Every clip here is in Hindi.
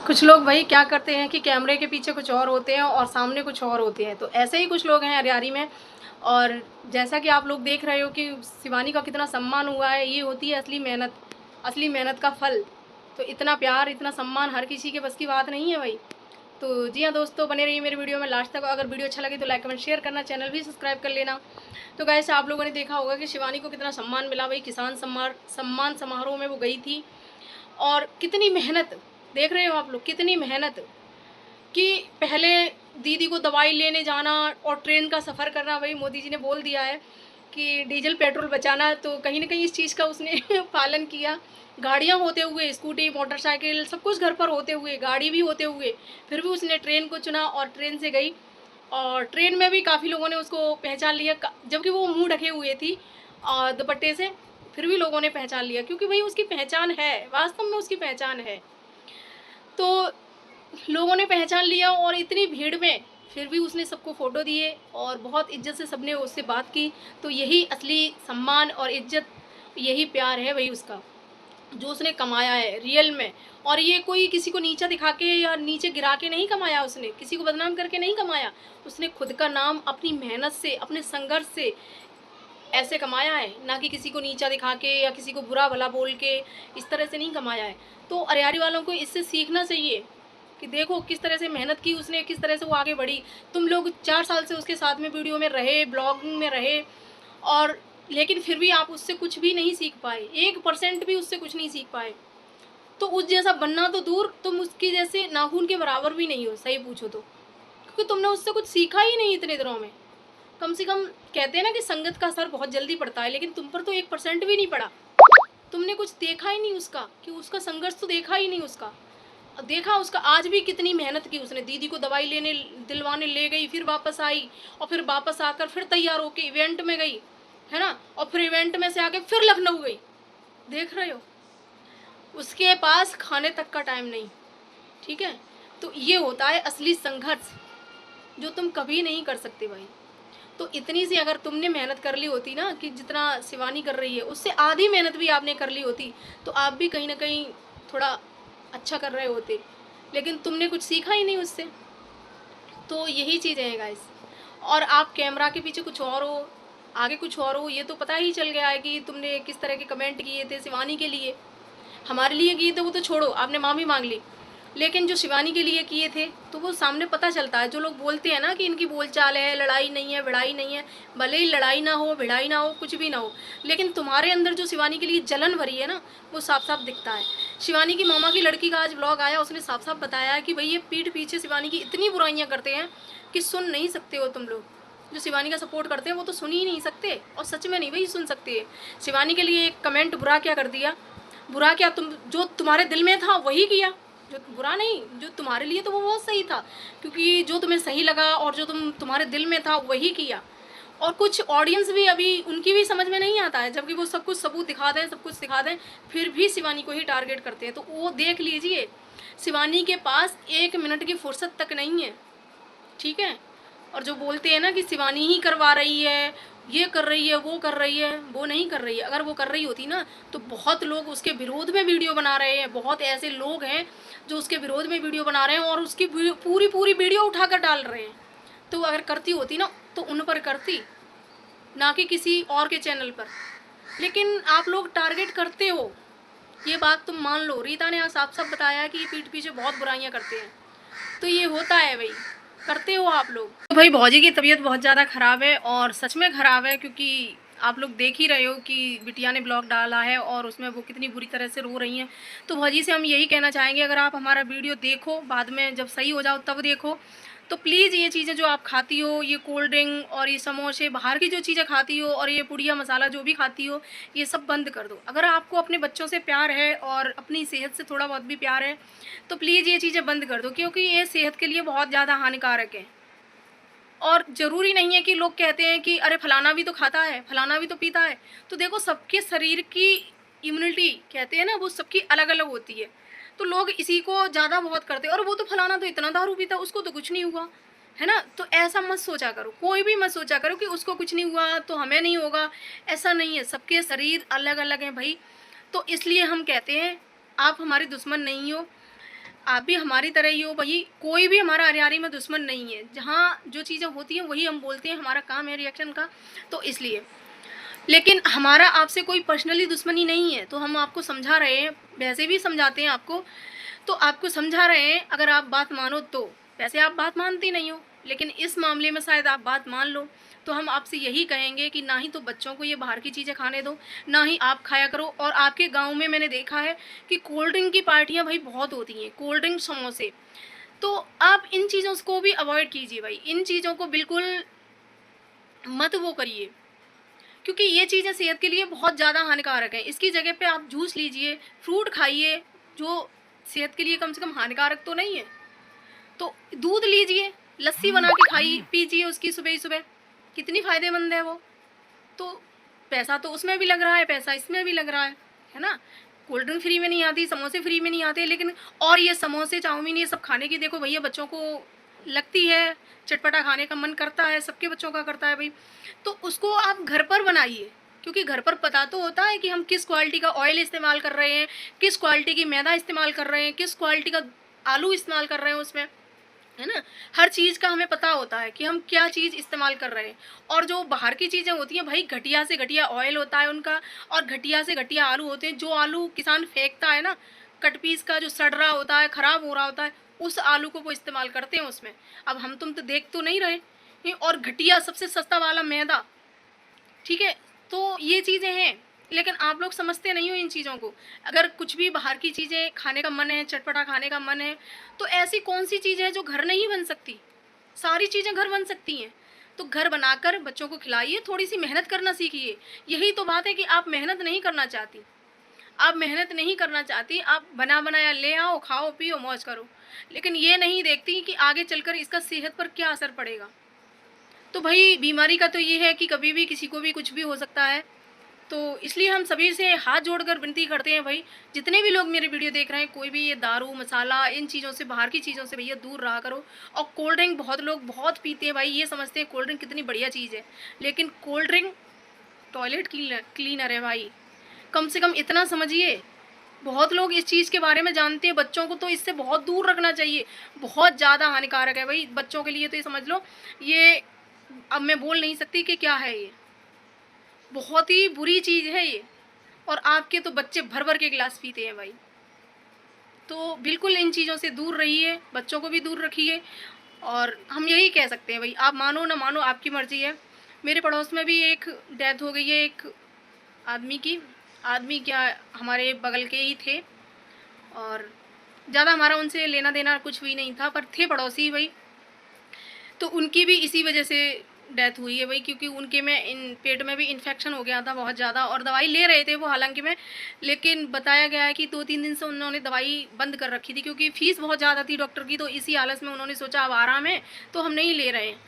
कुछ लोग भाई क्या करते हैं कि कैमरे के पीछे कुछ और होते हैं और सामने कुछ और होते हैं। तो ऐसे ही कुछ लोग हैं अरियारी में। और जैसा कि आप लोग देख रहे हो कि शिवानी का कितना सम्मान हुआ है, ये होती है असली मेहनत का फल। तो इतना प्यार, इतना सम्मान हर किसी के बस की बात नहीं है भाई। तो जी हाँ दोस्तों, बने रहिए मेरे वीडियो में लास्ट तक। अगर वीडियो अच्छा लगे तो लाइक कमेंट शेयर करना, चैनल भी सब्सक्राइब कर लेना। तो गाइस, आप लोगों ने देखा होगा कि शिवानी को कितना सम्मान मिला भाई। किसान सम्मान समारोह में वो गई थी और कितनी मेहनत, देख रहे हो आप लोग कितनी मेहनत कि पहले दीदी को दवाई लेने जाना और ट्रेन का सफ़र करना। भाई मोदी जी ने बोल दिया है कि डीजल पेट्रोल बचाना, तो कहीं ना कहीं इस चीज़ का उसने पालन किया। गाड़ियाँ होते हुए, स्कूटी मोटरसाइकिल सब कुछ घर पर होते हुए, गाड़ी भी होते हुए, फिर भी उसने ट्रेन को चुना और ट्रेन से गई। और ट्रेन में भी काफ़ी लोगों ने उसको पहचान लिया, जबकि वो मुंह ढके हुए थी और दुपट्टे से, फिर भी लोगों ने पहचान लिया क्योंकि भाई उसकी पहचान है, वास्तव में उसकी पहचान है। तो लोगों ने पहचान लिया और इतनी भीड़ में फिर भी उसने सबको फ़ोटो दिए और बहुत इज्जत से सबने उससे बात की। तो यही असली सम्मान और इज्जत, यही प्यार है भाई उसका, जो उसने कमाया है रियल में। और ये कोई किसी को नीचा दिखा के या नीचे गिरा के नहीं कमाया, उसने किसी को बदनाम करके नहीं कमाया। उसने खुद का नाम अपनी मेहनत से, अपने संघर्ष से ऐसे कमाया है, ना कि किसी को नीचा दिखा के या किसी को बुरा भला बोल के, इस तरह से नहीं कमाया है। तो अरियारी वालों को इससे सीखना चाहिए कि देखो किस तरह से मेहनत की उसने, किस तरह से वो आगे बढ़ी। तुम लोग 4 साल से उसके साथ में वीडियो में रहे, ब्लॉगिंग में रहे, और लेकिन फिर भी आप उससे कुछ भी नहीं सीख पाए, 1% भी उससे कुछ नहीं सीख पाए। तो उस जैसा बनना तो दूर, तुम उसकी जैसे नाखून के बराबर भी नहीं हो, सही पूछो तो, क्योंकि तुमने उससे कुछ सीखा ही नहीं इतने दिनों में। कम से कम कहते हैं ना कि संगत का असर बहुत जल्दी पड़ता है, लेकिन तुम पर तो 1% भी नहीं पड़ा। तुमने कुछ देखा ही नहीं उसका, कि उसका संघर्ष तो देखा ही नहीं उसका। देखा उसका आज भी कितनी मेहनत की उसने, दीदी को दवाई लेने दिलवाने ले गई, फिर वापस आई, और फिर वापस आकर फिर तैयार होके इवेंट में गई, है ना, और फिर इवेंट में से आके फिर लखनऊ गई। देख रहे हो, उसके पास खाने तक का टाइम नहीं। ठीक है, तो ये होता है असली संघर्ष, जो तुम कभी नहीं कर सकते भाई। तो इतनी सी अगर तुमने मेहनत कर ली होती ना, कि जितना शिवानी कर रही है उससे आधी मेहनत भी आपने कर ली होती, तो आप भी कहीं ना कहीं थोड़ा अच्छा कर रहे होते। लेकिन तुमने कुछ सीखा ही नहीं उससे। तो यही चीज़ें हैं गाइस। और आप कैमरा के पीछे कुछ और हो, आगे कुछ और हो, ये तो पता ही चल गया है कि तुमने किस तरह के कमेंट किए थे शिवानी के लिए। हमारे लिए किए थे वो तो छोड़ो, आपने माफ़ी मांग ली, लेकिन जो शिवानी के लिए किए थे तो वो सामने पता चलता है। जो लोग बोलते हैं ना कि इनकी बोलचाल है, लड़ाई नहीं है, भिड़ाई नहीं है, भले ही लड़ाई ना हो, भिड़ाई ना हो, कुछ भी ना हो, लेकिन तुम्हारे अंदर जो शिवानी के लिए जलन भरी है ना, वो साफ साफ दिखता है। शिवानी की मामा की लड़की का आज ब्लॉग आया, उसने साफ साफ बताया है कि भाई ये पीठ पीछे शिवानी की इतनी बुराइयाँ करते हैं कि सुन नहीं सकते हो तुम लोग। जो शिवानी का सपोर्ट करते हैं वो तो सुन ही नहीं सकते, और सच में नहीं भाई सुन सकते है। शिवानी के लिए एक कमेंट बुरा क्या कर दिया, बुरा क्या, तुम जो तुम्हारे दिल में था वही किया, जो बुरा नहीं, जो तुम्हारे लिए तो वो बहुत सही था, क्योंकि जो तुम्हें सही लगा और जो तुम्हारे दिल में था वही किया। और कुछ ऑडियंस भी अभी उनकी भी समझ में नहीं आता है, जबकि वो सब कुछ सबूत दिखा दें, सब कुछ दिखा दें, फिर भी शिवानी को ही टारगेट करते हैं। तो वो देख लीजिए, शिवानी के पास 1 मिनट की फुर्सत तक नहीं है। ठीक है, और जो बोलते हैं ना कि शिवानी ही करवा रही है, ये कर रही है, वो कर रही है, वो नहीं कर रही है। अगर वो कर रही होती ना तो बहुत लोग उसके विरोध में वीडियो बना रहे हैं, बहुत ऐसे लोग हैं जो उसके विरोध में वीडियो बना रहे हैं और उसकी पूरी पूरी वीडियो उठाकर डाल रहे हैं। तो अगर करती होती ना तो उन पर करती, ना कि किसी और के चैनल पर। लेकिन आप लोग टारगेट करते हो, ये बात तुम मान लो। रीता ने साफ साफ बताया कि ये पीठ पीछे बहुत बुराइयां करते हैं। तो ये होता है भाई, करते हो आप लोग। तो भाई भौजी की तबीयत बहुत ज़्यादा ख़राब है, और सच में ख़राब है, क्योंकि आप लोग देख ही रहे हो कि बिटिया ने ब्लॉग डाला है और उसमें वो कितनी बुरी तरह से रो रही हैं। तो भौजी से हम यही कहना चाहेंगे, अगर आप हमारा वीडियो देखो, बाद में जब सही हो जाओ तब देखो, तो प्लीज़ ये चीज़ें जो आप खाती हो, ये कोल्ड ड्रिंक और ये समोसे, बाहर की जो चीज़ें खाती हो, और ये पुड़िया मसाला जो भी खाती हो, ये सब बंद कर दो। अगर आपको अपने बच्चों से प्यार है और अपनी सेहत से थोड़ा बहुत भी प्यार है, तो प्लीज़ ये चीज़ें बंद कर दो, क्योंकि ये सेहत के लिए बहुत ज़्यादा हानिकारक है। और ज़रूरी नहीं है कि लोग कहते हैं कि अरे फलाना भी तो खाता है, फलाना भी तो पीता है। तो देखो, सबके शरीर की इम्यूनिटी कहते हैं ना, वो सबकी अलग अलग होती है। तो लोग इसी को ज़्यादा बहुत करते हैं, और वो तो फलाना तो इतना दारू पीता, उसको तो कुछ नहीं हुआ, है ना। तो ऐसा मत सोचा करो, कोई भी मत सोचा करो कि उसको कुछ नहीं हुआ तो हमें नहीं होगा। ऐसा नहीं है, सबके शरीर अलग अलग हैं भाई। तो इसलिए हम कहते हैं, आप हमारे दुश्मन नहीं हो। आप भी हमारी तरह ही हो भाई, कोई भी हमारा अरियारी में दुश्मन नहीं है। जहाँ जो चीज़ें होती हैं वही हम बोलते हैं, हमारा काम है रिएक्शन का, तो इसलिए। लेकिन हमारा आपसे कोई पर्सनली दुश्मनी नहीं है, तो हम आपको समझा रहे हैं, वैसे भी समझाते हैं आपको, तो आपको समझा रहे हैं, अगर आप बात मानो तो। वैसे आप बात मानती नहीं हो, लेकिन इस मामले में शायद आप बात मान लो, तो हम आपसे यही कहेंगे कि ना ही तो बच्चों को ये बाहर की चीज़ें खाने दो, ना ही आप खाया करो। और आपके गांव में मैंने देखा है कि कोल्ड ड्रिंक की पार्टियां भाई बहुत होती हैं, कोल्ड ड्रिंक, समोसे, तो आप इन चीज़ों को भी अवॉइड कीजिए भाई, इन चीज़ों को बिल्कुल मत वो करिए, क्योंकि ये चीज़ें सेहत के लिए बहुत ज़्यादा हानिकारक हैं। इसकी जगह पे आप जूस लीजिए, फ्रूट खाइए, जो सेहत के लिए कम से कम हानिकारक तो नहीं है। तो दूध लीजिए, लस्सी बना के खाइए, पीजिए उसकी सुबह ही सुबह, कितनी फ़ायदेमंद है वो। तो पैसा तो उसमें भी लग रहा है, पैसा इसमें भी लग रहा है ना। कोल्ड ड्रिंक फ्री में नहीं आती, समोसे फ्री में नहीं आते, लेकिन और ये समोसे, चाउमीन, ये सब खाने की देखो भैया बच्चों को लगती है, चटपटा खाने का मन करता है, सबके बच्चों का करता है भाई। तो उसको आप घर पर बनाइए, क्योंकि घर पर पता तो होता है कि हम किस क्वालिटी का ऑयल इस्तेमाल कर रहे हैं, किस क्वालिटी की मैदा इस्तेमाल कर रहे हैं, किस क्वालिटी का आलू इस्तेमाल कर रहे हैं उसमें, है ना। हर चीज़ का हमें पता होता है कि हम क्या चीज़ इस्तेमाल कर रहे हैं। और जो बाहर की चीज़ें होती हैं भाई, घटिया से घटिया ऑयल होता है उनका, और घटिया से घटिया आलू होते हैं। जो आलू किसान फेंकता है ना, कट पीस का, जो सड़ रहा होता है, ख़राब हो रहा होता है, उस आलू को वो इस्तेमाल करते हैं उसमें। अब हम तुम तो देख तो नहीं रहे। और घटिया सबसे सस्ता वाला मैदा, ठीक है। तो ये चीज़ें हैं, लेकिन आप लोग समझते नहीं हो इन चीज़ों को। अगर कुछ भी बाहर की चीज़ें खाने का मन है, चटपटा खाने का मन है, तो ऐसी कौन सी चीज़ है जो घर नहीं बन सकती? सारी चीज़ें घर बन सकती हैं। तो घर बनाकर बच्चों को खिलाइए, थोड़ी सी मेहनत करना सीखिए। यही तो बात है कि आप मेहनत नहीं करना चाहती, आप मेहनत नहीं करना चाहती, आप बना बनाया ले आओ, खाओ पियो मौज करो, लेकिन ये नहीं देखती कि आगे चलकर इसका सेहत पर क्या असर पड़ेगा। तो भाई बीमारी का तो ये है कि कभी भी किसी को भी कुछ भी हो सकता है। तो इसलिए हम सभी से हाथ जोड़कर विनती करते हैं भाई, जितने भी लोग मेरे वीडियो देख रहे हैं, कोई भी ये दारू मसाला इन चीज़ों से, बाहर की चीज़ों से भैया दूर रहा करो। और कोल्ड ड्रिंक बहुत लोग बहुत पीते हैं भाई, ये समझते हैं कोल्ड ड्रिंक कितनी बढ़िया चीज़ है, लेकिन कोल्ड ड्रिंक टॉयलेट क्लीनर है भाई, कम से कम इतना समझिए। बहुत लोग इस चीज़ के बारे में जानते हैं, बच्चों को तो इससे बहुत दूर रखना चाहिए, बहुत ज़्यादा हानिकारक है भाई बच्चों के लिए। तो ये समझ लो, ये अब मैं बोल नहीं सकती कि क्या है, ये बहुत ही बुरी चीज़ है ये। और आपके तो बच्चे भर भर के गिलास पीते हैं भाई। तो बिल्कुल इन चीज़ों से दूर रहिए, बच्चों को भी दूर रखिए। और हम यही कह सकते हैं भाई, आप मानो ना मानो आपकी मर्ज़ी है। मेरे पड़ोस में भी एक डेथ हो गई है, एक आदमी की, आदमी क्या, हमारे बगल के ही थे, और ज़्यादा हमारा उनसे लेना देना कुछ भी नहीं था, पर थे पड़ोसी भाई। तो उनकी भी इसी वजह से डेथ हुई है भाई, क्योंकि उनके में पेट में भी इन्फेक्शन हो गया था बहुत ज़्यादा, और दवाई ले रहे थे वो हालांकि में, लेकिन बताया गया है कि 2-3 दिन से उन्होंने दवाई बंद कर रखी थी, क्योंकि फ़ीस बहुत ज़्यादा थी डॉक्टर की। तो इसी हालत में उन्होंने सोचा अब आराम है तो हम नहीं ले रहे हैं,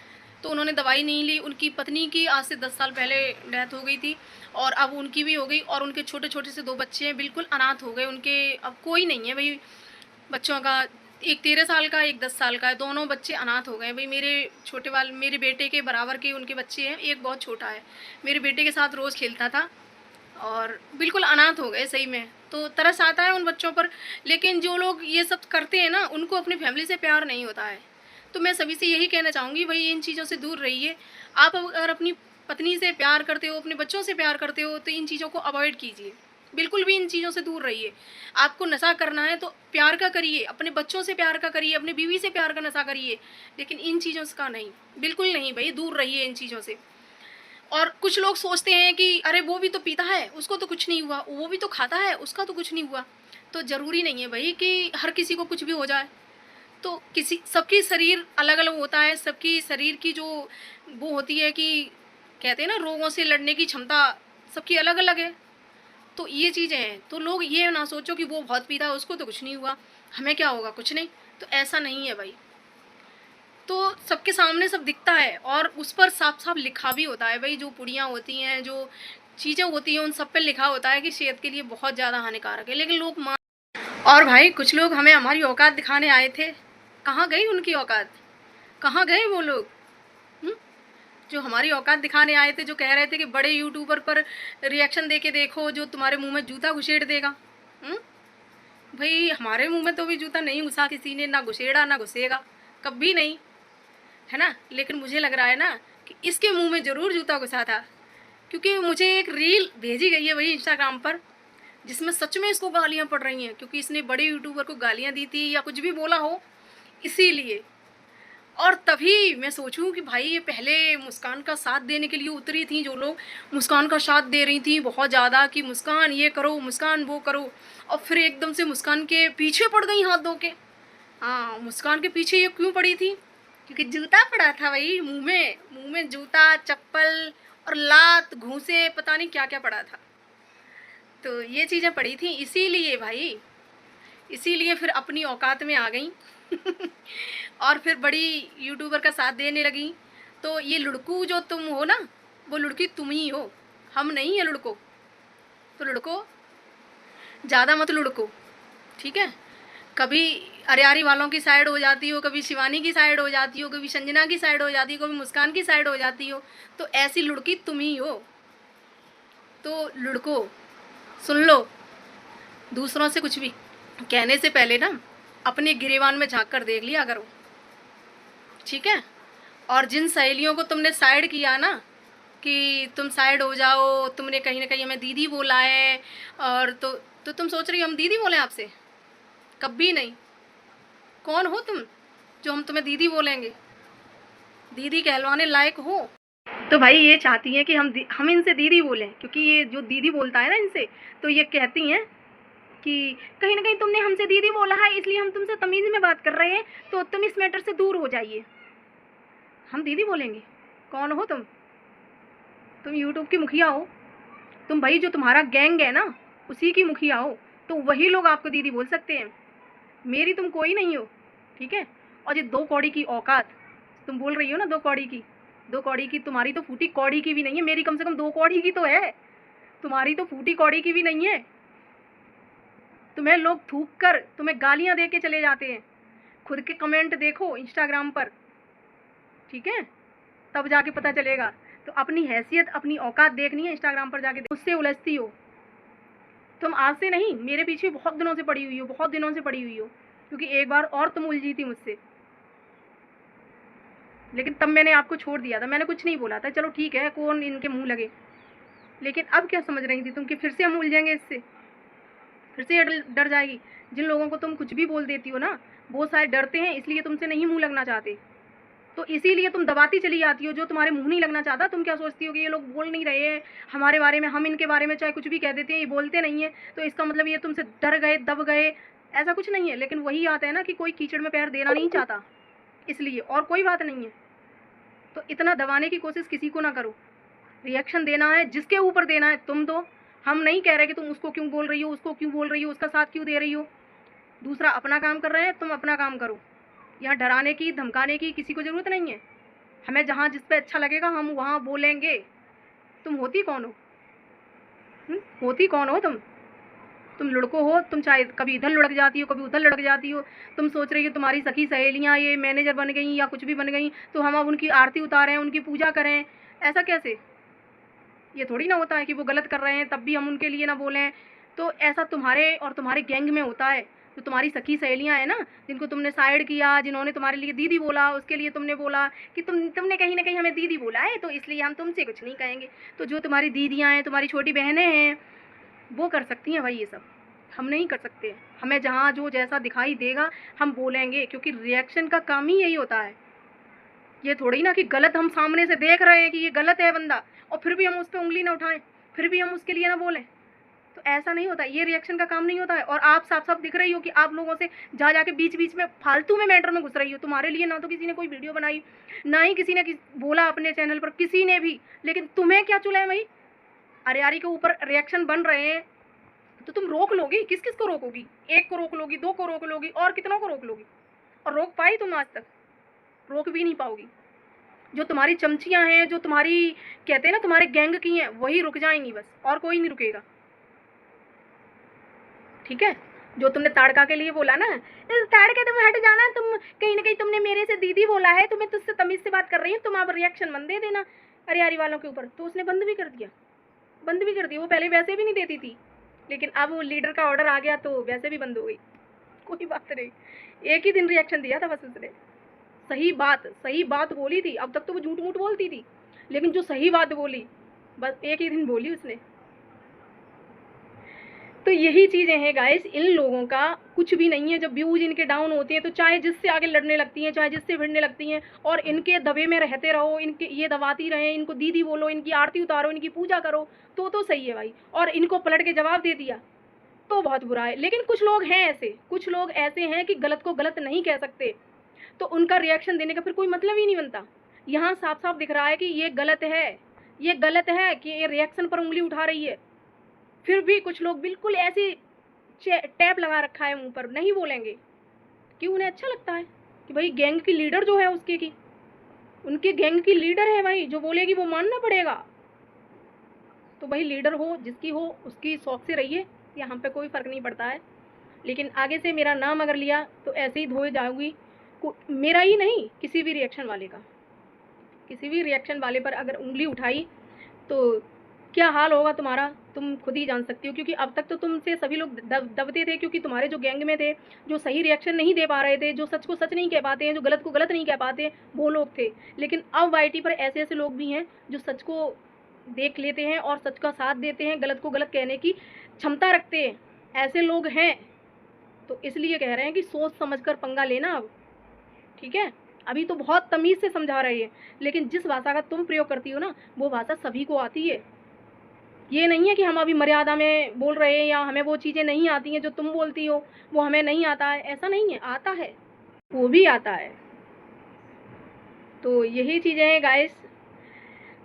तो उन्होंने दवाई नहीं ली। उनकी पत्नी की आज से 10 साल पहले डेथ हो गई थी, और अब उनकी भी हो गई। और उनके छोटे छोटे से 2 बच्चे हैं, बिल्कुल अनाथ हो गए उनके, अब कोई नहीं है भाई बच्चों का। एक 13 साल का, एक 10 साल का है, दोनों बच्चे अनाथ हो गए भाई। मेरे छोटे वाले, मेरे बेटे के बराबर के उनके बच्चे हैं, एक बहुत छोटा है, मेरे बेटे के साथ रोज़ खेलता था, और बिल्कुल अनाथ हो गए सही में। तो तरस आता है उन बच्चों पर। लेकिन जो लोग ये सब करते हैं ना, उनको अपनी फैमिली से प्यार नहीं होता है। तो मैं सभी से यही कहना चाहूँगी भाई, इन चीज़ों से दूर रहिए। आप अगर अपनी पत्नी से प्यार करते हो, अपने बच्चों से प्यार करते हो, तो इन चीज़ों को अवॉइड कीजिए, बिल्कुल भी इन चीज़ों से दूर रहिए। आपको नशा करना है तो प्यार का करिए, अपने बच्चों से प्यार का करिए, अपनी बीवी से प्यार का नशा करिए, लेकिन इन चीज़ों का नहीं, बिल्कुल नहीं भाई, दूर रहिए इन चीज़ों से। और कुछ लोग सोचते हैं कि अरे वो भी तो पीता है, उसको तो कुछ नहीं हुआ, वो भी तो खाता है, उसका तो कुछ नहीं हुआ। तो ज़रूरी नहीं है भाई कि हर किसी को कुछ भी हो जाए। तो किसी, सबकी शरीर अलग अलग होता है, सबकी शरीर की जो वो होती है कि कहते हैं ना, रोगों से लड़ने की क्षमता सबकी अलग अलग है। तो ये चीज़ें हैं, तो लोग ये ना सोचो कि वो बहुत पीता है, उसको तो कुछ नहीं हुआ, हमें क्या होगा, कुछ नहीं। तो ऐसा नहीं है भाई। तो सबके सामने सब दिखता है, और उस पर साफ साफ लिखा भी होता है भाई, जो पुड़ियाँ होती हैं, जो चीज़ें होती हैं, उन सब पर लिखा होता है कि सेहत के लिए बहुत ज़्यादा हानिकारक है, लेकिन लोग मान। और भाई कुछ लोग हमें हमारी औकात दिखाने आए थे, कहाँ गई उनकी औकात, कहाँ गए वो लोग? जो हमारी औकात दिखाने आए थे, जो कह रहे थे कि बड़े यूट्यूबर पर रिएक्शन दे के देखो, जो तुम्हारे मुंह में जूता घुसेड़ देगा। भाई हमारे मुंह में तो भी जूता नहीं घुसा किसी ने, ना घुसेड़ा ना घुसेगा, कभी नहीं, है ना। लेकिन मुझे लग रहा है ना कि इसके मुंह में ज़रूर जूता घुसा था, क्योंकि मुझे एक रील भेजी गई है वही इंस्टाग्राम पर, जिसमें सच में इसको गालियाँ पड़ रही हैं, क्योंकि इसने बड़े यूट्यूबर को गालियाँ दी थी या कुछ भी बोला हो, इसीलिए। और तभी मैं सोचूं कि भाई ये पहले मुस्कान का साथ देने के लिए उतरी थी, जो लोग मुस्कान का साथ दे रही थी बहुत ज़्यादा कि मुस्कान ये करो, मुस्कान वो करो, और फिर एकदम से मुस्कान के पीछे पड़ गई हाथ धो के। हाँ, मुस्कान के पीछे ये क्यों पड़ी थी? क्योंकि जूता पड़ा था भाई मुंह में जूता, चप्पल और लात, घूंसे, पता नहीं क्या क्या पड़ा था। तो ये चीज़ें पड़ी थी, इसीलिए भाई, इसीलिए फिर अपनी औकात में आ गई और फिर बड़ी यूट्यूबर का साथ देने लगी। तो ये लुड़कू जो तुम हो ना, वो लुड़की तुम ही हो, हम नहीं है लुड़को। तो लुड़को, ज़्यादा मत लुड़को, ठीक है। कभी अरियारी वालों की साइड हो जाती हो, कभी शिवानी की साइड हो जाती हो, कभी संजना की साइड हो जाती हो, कभी मुस्कान की साइड हो जाती हो, तो ऐसी लुड़की तुम ही हो। तो लुड़को सुन लो, दूसरों से कुछ भी कहने से पहले ना अपने गिरेबान में झांक कर देख लिया करो, ठीक है। और जिन सहेलियों को तुमने साइड किया ना कि तुम साइड हो जाओ, तुमने कहीं ना कहीं हमें दीदी बोला है, और तो तुम सोच रही हो हम दीदी बोले आपसे? कभी नहीं। कौन हो तुम जो हम तुम्हें दीदी बोलेंगे? दीदी कहलवाने लायक हो? तो भाई ये चाहती हैं कि हम इनसे दीदी बोलें, क्योंकि ये जो दीदी बोलता है ना इनसे, तो ये कहती हैं कि कहीं ना कहीं तुमने हमसे दीदी बोला है, इसलिए हम तुमसे तमीज़ में बात कर रहे हैं, तो तुम इस मैटर से दूर हो जाइए। हम दीदी बोलेंगे? कौन हो तुम? तुम यूट्यूब की मुखिया हो, तुम भाई जो तुम्हारा गैंग है ना उसी की मुखिया हो, तो वही लोग आपको दीदी बोल सकते हैं, मेरी तुम कोई नहीं हो, ठीक है। और ये 2 कौड़ी की औकात तुम बोल रही हो ना, 2 कौड़ी की, 2 कौड़ी की तुम्हारी तो फूटी कौड़ी की भी नहीं है, मेरी कम से कम 2 कौड़ी की तो है, तुम्हारी तो फूटी कौड़ी की भी नहीं है। तुम्हें लोग थूक कर तुम्हें गालियां दे के चले जाते हैं, खुद के कमेंट देखो इंस्टाग्राम पर, ठीक है, तब जाके पता चलेगा। तो अपनी हैसियत, अपनी औकात देखनी है, इंस्टाग्राम पर जाके उससे उलझती हो तुम। आज से नहीं, मेरे पीछे बहुत दिनों से पड़ी हुई हो, बहुत दिनों से पड़ी हुई हो, क्योंकि एक बार और तुम उलझी थी मुझसे, लेकिन तब मैंने आपको छोड़ दिया था, मैंने कुछ नहीं बोला था, चलो ठीक है, कौन इनके मुंह लगे। लेकिन अब क्या समझ रही थी तुम कि फिर से हम उलझेंगे इससे, फिर से डर जाएगी। जिन लोगों को तुम कुछ भी बोल देती हो ना, वो शायद डरते हैं, इसलिए तुमसे नहीं मुंह लगना चाहते, तो इसीलिए तुम दबाती चली जाती हो। जो तुम्हारे मुंह नहीं लगना चाहता, तुम क्या सोचती हो कि ये लोग बोल नहीं रहे हैं हमारे बारे में, हम इनके बारे में चाहे कुछ भी कह देते हैं, ये बोलते नहीं है, तो इसका मतलब ये तुमसे डर गए, दब गए, ऐसा कुछ नहीं है। लेकिन वही आता है ना कि कोई कीचड़ में पैर देना नहीं चाहता, इसलिए, और कोई बात नहीं है। तो इतना दबाने की कोशिश किसी को ना करो। रिएक्शन देना है जिसके ऊपर देना है तुम दो, हम नहीं कह रहे कि तुम उसको क्यों बोल रही हो, उसको क्यों बोल रही हो, उसका साथ क्यों दे रही हो। दूसरा अपना काम कर रहे हैं, तुम अपना काम करो। यहाँ डराने की, धमकाने की किसी को ज़रूरत नहीं है। हमें जहाँ जिस पे अच्छा लगेगा हम वहाँ बोलेंगे। तुम होती कौन हो? होती कौन हो तुम लड़को हो, तुम चाहे कभी इधर लुढ़क जाती हो, कभी उधर लुढ़क जाती हो। तुम सोच रही हो तुम्हारी सखी सहेलियाँ ये मैनेजर बन गई या कुछ भी बन गई, तो हम अब उनकी आरती उतारें, उनकी पूजा करें, ऐसा कैसे? ये थोड़ी ना होता है कि वो गलत कर रहे हैं तब भी हम उनके लिए ना बोलें। तो ऐसा तुम्हारे और तुम्हारे गैंग में होता है। जो तुम्हारी सखी सहेलियां हैं ना, जिनको तुमने साइड किया, जिन्होंने तुम्हारे लिए दीदी बोला, उसके लिए तुमने बोला कि तुमने कहीं ना कहीं हमें दीदी बोला है, तो इसलिए हम तुमसे कुछ नहीं कहेंगे। तो जो तुम्हारी दीदियाँ हैं, तुम्हारी छोटी बहनें हैं, वो कर सकती हैं भाई ये सब, हम नहीं कर सकते। हमें जहाँ जो जैसा दिखाई देगा हम बोलेंगे, क्योंकि रिएक्शन का काम ही यही होता है। ये थोड़ी ना कि गलत हम सामने से देख रहे हैं कि ये गलत है बंदा, और फिर भी हम उस पर उंगली ना उठाएं, फिर भी हम उसके लिए ना बोलें, तो ऐसा नहीं होता। ये रिएक्शन का काम नहीं होता है। और आप साफ साफ दिख रही हो कि आप लोगों से जा जाके बीच बीच में फालतू में मैटर में घुस रही हो। तुम्हारे लिए ना तो किसी ने कोई वीडियो बनाई, ना ही किसी ने बोला अपने चैनल पर, किसी ने भी, लेकिन तुम्हें क्या चुला है भाई? अरियारी के ऊपर रिएक्शन बन रहे हैं तो तुम रोक लोगी? किस किस को रोकोगी? 1 को रोक लोगी, 2 को रोक लोगी, और कितनों को रोक लोगी? और रोक पाई तुम? आज तक रोक भी नहीं पाओगी। जो तुम्हारी चमचियां हैं, जो तुम्हारी कहते हैं ना तुम्हारे गैंग की हैं, वही रुक जाएंगी बस, और कोई नहीं रुकेगा, ठीक है। जो तुमने ताड़का के लिए बोला ना, ताड़के तुम हट जाना, तुम कहीं ना कहीं तुमने मेरे से दीदी बोला है, तुम्हें तुझसे तमीज से बात कर रही हूँ, तुम आप रिएक्शन बंद दे देना अरियारी वालों के ऊपर। तो उसने बंद भी कर दिया, बंद भी कर दिया। वो पहले वैसे भी नहीं देती थी, लेकिन अब वो लीडर का ऑर्डर आ गया तो वैसे भी बंद हो गई। कोई बात नहीं, एक ही दिन रिएक्शन दिया था बस उसने। सही बात बोली थी। अब तक तो वो झूठ मूठ बोलती थी, लेकिन जो सही बात बोली बस एक ही दिन बोली उसने। तो यही चीज़ें हैं गाइस, इन लोगों का कुछ भी नहीं है। जब व्यूज इनके डाउन होते हैं तो चाहे जिससे आगे लड़ने लगती हैं, चाहे जिससे भिड़ने लगती हैं, और इनके दबे में रहते रहो, इनके ये दबाती रहें, इनको दीदी बोलो, इनकी आरती उतारो, इनकी पूजा करो, तो सही है भाई। और इनको पलट के जवाब दे दिया तो बहुत बुरा है। लेकिन कुछ लोग हैं ऐसे, कुछ लोग ऐसे हैं कि गलत को गलत नहीं कह सकते, तो उनका रिएक्शन देने का फिर कोई मतलब ही नहीं बनता। यहाँ साफ साफ दिख रहा है कि ये गलत है, ये गलत है कि ये रिएक्शन पर उंगली उठा रही है। फिर भी कुछ लोग बिल्कुल ऐसे टैप लगा रखा है मुंह पर, नहीं बोलेंगे कि उन्हें अच्छा लगता है कि भाई गैंग की लीडर जो है उसके की, उनके गैंग की लीडर है भाई, जो बोलेगी वो मानना पड़ेगा। तो भाई लीडर हो जिसकी हो उसकी शौक से रहिए, यहाँ पे कोई फ़र्क नहीं पड़ता है। लेकिन आगे से मेरा नाम अगर लिया तो ऐसे ही धोए जाऊँगी, मेरा ही नहीं, किसी भी रिएक्शन वाले का। किसी भी रिएक्शन वाले पर अगर उंगली उठाई तो क्या हाल होगा तुम्हारा तुम खुद ही जान सकती हो। क्योंकि अब तक तो तुमसे सभी लोग दबते थे, क्योंकि तुम्हारे जो गैंग में थे, जो सही रिएक्शन नहीं दे पा रहे थे, जो सच को सच नहीं कह पाते हैं, जो गलत को गलत नहीं कह पाते, वो लोग थे। लेकिन अब वाईटी पर ऐसे ऐसे लोग भी हैं जो सच को देख लेते हैं और सच का साथ देते हैं, गलत को गलत कहने की क्षमता रखते हैं, ऐसे लोग हैं। तो इसलिए कह रहे हैं कि सोच समझ कर पंगा लेना अब, ठीक है। अभी तो बहुत तमीज़ से समझा रही है, लेकिन जिस भाषा का तुम प्रयोग करती हो ना, वो भाषा सभी को आती है। ये नहीं है कि हम अभी मर्यादा में बोल रहे हैं या हमें वो चीज़ें नहीं आती हैं जो तुम बोलती हो, वो हमें नहीं आता है, ऐसा नहीं है, आता है, वो भी आता है। तो यही चीज़ें हैं गाइस।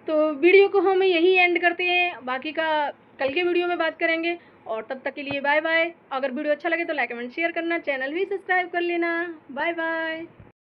तो वीडियो को हम यही एंड करते हैं, बाकी का कल के वीडियो में बात करेंगे। और तब तक के लिए बाय बाय। अगर वीडियो अच्छा लगे तो लाइक कमेंट शेयर करना, चैनल भी सब्सक्राइब कर लेना। Bye bye.